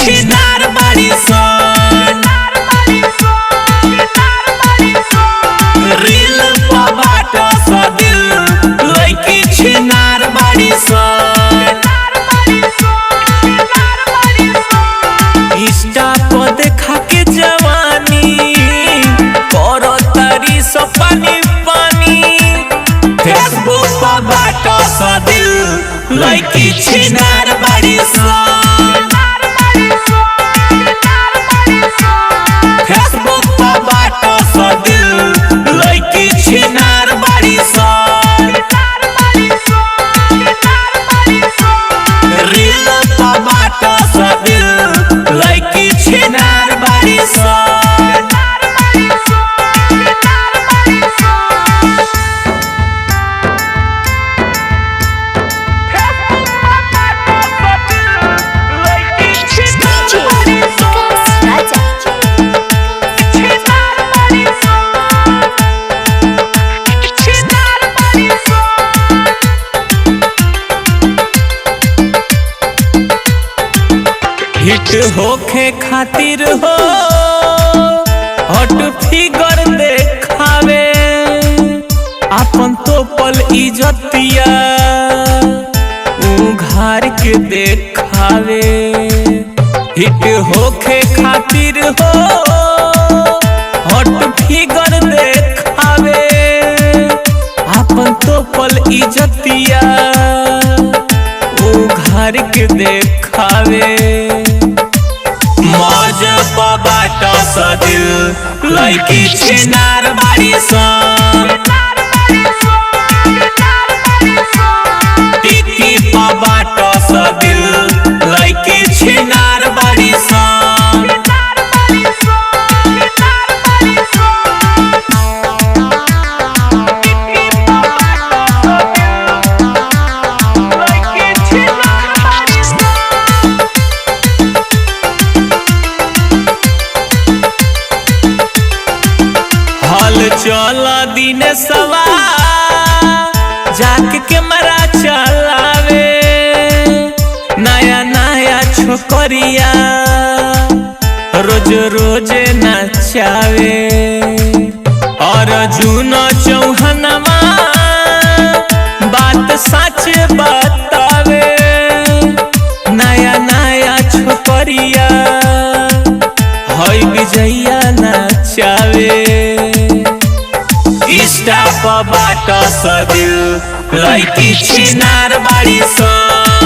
छिनार बाड़ी सन रील पर बाटा सा दिल लइकी छिनार बाड़ी सन इंस्टा पर देखा के जवानी करो तारी सो पानी पानी फेसबुक पर बाटा सा दिल लइकी छिनार बाड़ी सन फेसबुक पर बाटा सा दिल लइकी छिनार बाड़ी सन रील पर बाटा सा दिल लइकी छिनार बाड़ी सन हिट होखे खातिर हो हॉट फिगर देखावे अपन तो पल इज्जतिया उघार के देखावे हिट होखे खातिर हो हॉट फिगर देखावे अपन तो पल इज्जतिया उघार के देखावे मौज पर बाटा सा दिल लइकी छिनार बाड़ी सन टिकी पर बाटा सा दिल लइकी छिनार बाड़ी सन चल दिन सवा जाके के मरा चलावे नया नया छोकरिया रोज रोज नचावे और जून चौहनवा बात सच बतावे नया नया छोकरिया हई विजया नचावे इंस्टा पर बाटा सा दिल लइकी छिनार बाड़ी सन